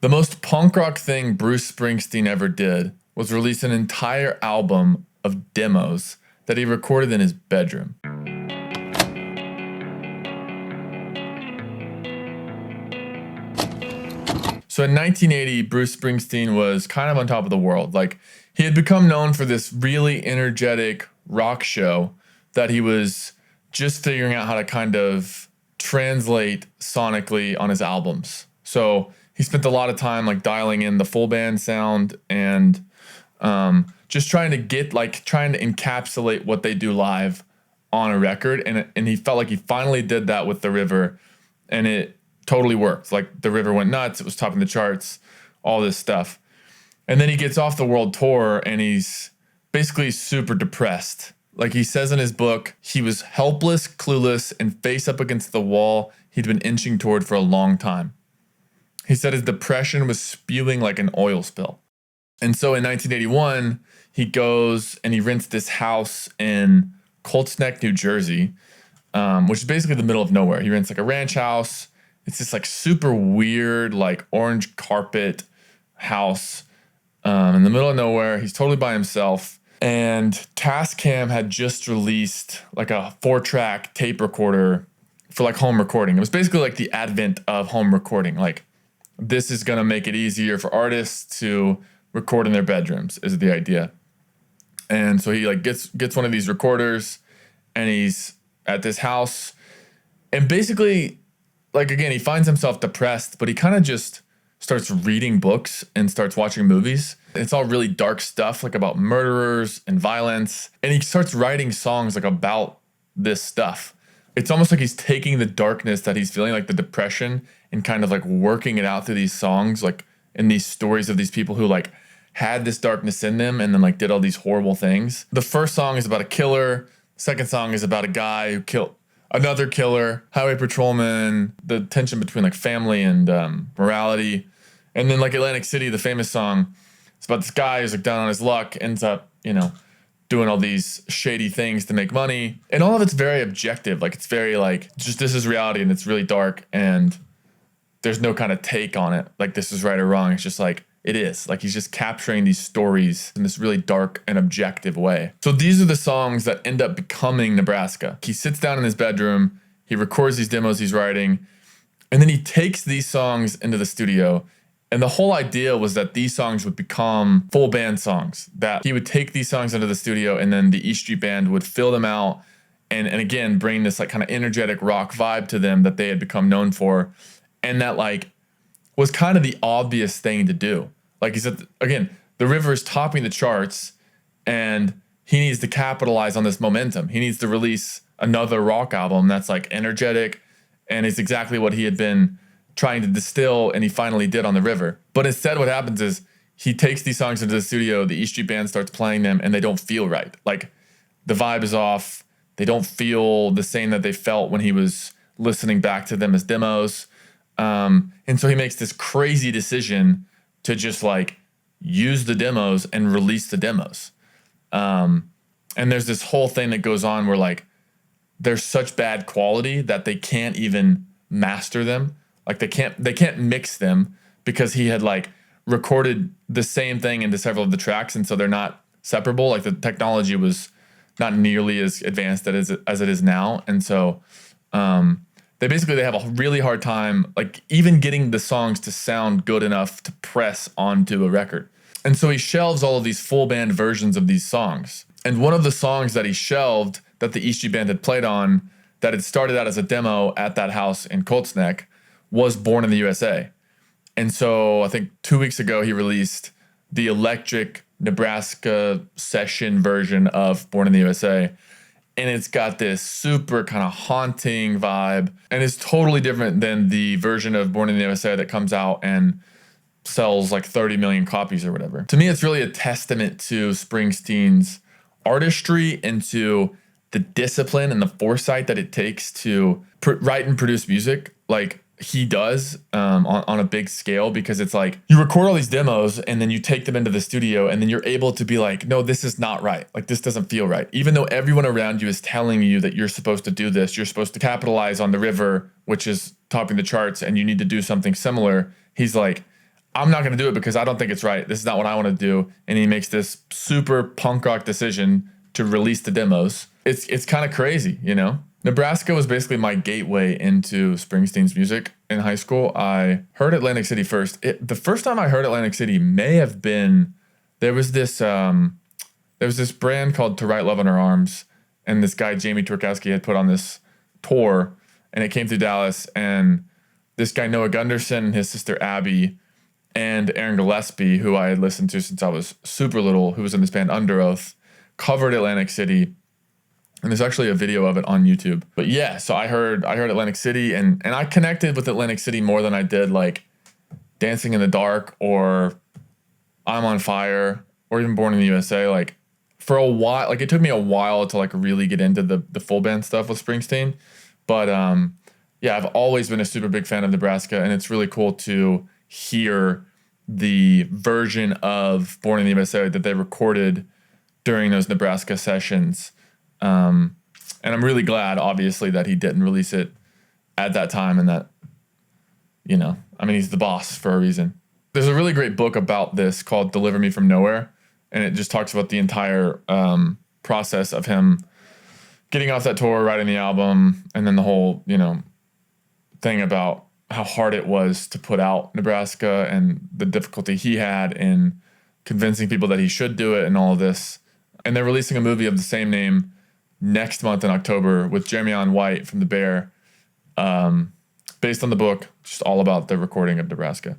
The most punk rock thing Bruce Springsteen ever did was release an entire album of demos that he recorded in his bedroom. So in 1980, Bruce Springsteen was kind of on top of the world. Like, he had become known for this really energetic rock show that he was just figuring out how to kind of translate sonically on his albums. So he spent a lot of time like dialing in the full band sound and just trying to encapsulate what they do live on a record. And he felt like he finally did that with The River, and it totally worked. Like, The River went nuts. It was topping the charts, all this stuff. And then he gets off the world tour and he's basically super depressed. Like he says in his book, he was helpless, clueless, and face up against the wall he'd been inching toward for a long time. He said his depression was spewing like an oil spill. And so in 1981, he goes and he rents this house in Colts Neck, New Jersey, which is basically the middle of nowhere. He rents like a ranch house. It's this like super weird, like orange carpet house in the middle of nowhere. He's totally by himself. And Tascam had just released like a 4-track tape recorder for like home recording. It was basically like the advent of home recording. Like, this is going to make it easier for artists to record in their bedrooms is the idea. And so he like gets one of these recorders and he's at this house. And basically, like, again, he finds himself depressed, but he kind of just starts reading books and starts watching movies. It's all really dark stuff, like about murderers and violence. And he starts writing songs like about this stuff. It's almost like he's taking the darkness that he's feeling, like the depression, and kind of like working it out through these songs, like in these stories of these people who like had this darkness in them and then like did all these horrible things. The first song is about a killer. The second song is about a guy who killed another killer, highway patrolman, the tension between like family and morality. And then like Atlantic City, the famous song, it's about this guy who's like down on his luck, ends up, doing all these shady things to make money. And all of it's very objective. Like, it's very like, just this is reality and it's really dark and there's no kind of take on it. Like, this is right or wrong. It's just like, it is. Like, he's just capturing these stories in this really dark and objective way. So these are the songs that end up becoming Nebraska. He sits down in his bedroom, he records these demos he's writing, and then he takes these songs into the studio. And the whole idea was that these songs would become full band songs, that he would take these songs into the studio and then the E Street Band would fill them out and again, bring this like kind of energetic rock vibe to them that they had become known for. And that like was kind of the obvious thing to do. Like, he said, again, The River is topping the charts and he needs to capitalize on this momentum. He needs to release another rock album that's like energetic, and it's exactly what he had been trying to distill, and he finally did on The River. But instead what happens is he takes these songs into the studio, the E Street Band starts playing them, and they don't feel right. Like, the vibe is off. They don't feel the same that they felt when he was listening back to them as demos. And so he makes this crazy decision to just like use the demos and release the demos. And there's this whole thing that goes on where like there's such bad quality that they can't even master them. Like, they can't mix them because he had like recorded the same thing into several of the tracks, and so they're not separable. Like, the technology was not nearly as advanced as it is now, and so they have a really hard time like even getting the songs to sound good enough to press onto a record. And so he shelves all of these full band versions of these songs. And one of the songs that he shelved that the E Street Band had played on, that had started out as a demo at that house in Colts Neck, was Born in the USA. And so I think 2 weeks ago he released the electric Nebraska session version of Born in the USA. And it's got this super kind of haunting vibe. And it's totally different than the version of Born in the USA that comes out and sells like 30 million copies or whatever. To me, it's really a testament to Springsteen's artistry and to the discipline and the foresight that it takes to write and produce music like he does on a big scale, because it's like you record all these demos and then you take them into the studio and then you're able to be like, no, this is not right. Like, this doesn't feel right. Even though everyone around you is telling you that you're supposed to do this, you're supposed to capitalize on The River, which is topping the charts, and you need to do something similar. He's like, I'm not going to do it because I don't think it's right. This is not what I want to do. And he makes this super punk rock decision to release the demos. It's kind of crazy, you know? Nebraska was basically my gateway into Springsteen's music in high school. I heard Atlantic City first. The first time I heard Atlantic City may have been, there was this brand called To Write Love on Our Arms, and this guy Jamie Twerkowski had put on this tour, and it came through Dallas, and this guy Noah Gunderson and his sister Abby and Aaron Gillespie, who I had listened to since I was super little, who was in this band Under Oath, covered Atlantic City. And there's actually a video of it on YouTube. But yeah, so I heard Atlantic City, and I connected with Atlantic City more than I did like Dancing in the Dark or I'm on Fire or even Born in the USA. Like for a while, like it took me a while to like really get into the full band stuff with Springsteen. But yeah, I've always been a super big fan of Nebraska, and it's really cool to hear the version of Born in the USA that they recorded during those Nebraska sessions. And I'm really glad, obviously, that he didn't release it at that time, and that, you know, I mean, he's the boss for a reason. There's a really great book about this called Deliver Me From Nowhere, and it just talks about the entire process of him getting off that tour, writing the album, and then the whole, you know, thing about how hard it was to put out Nebraska and the difficulty he had in convincing people that he should do it and all of this. And they're releasing a movie of the same name next month in October with Jeremy Allen White from The Bear, based on the book, just all about the recording of Nebraska.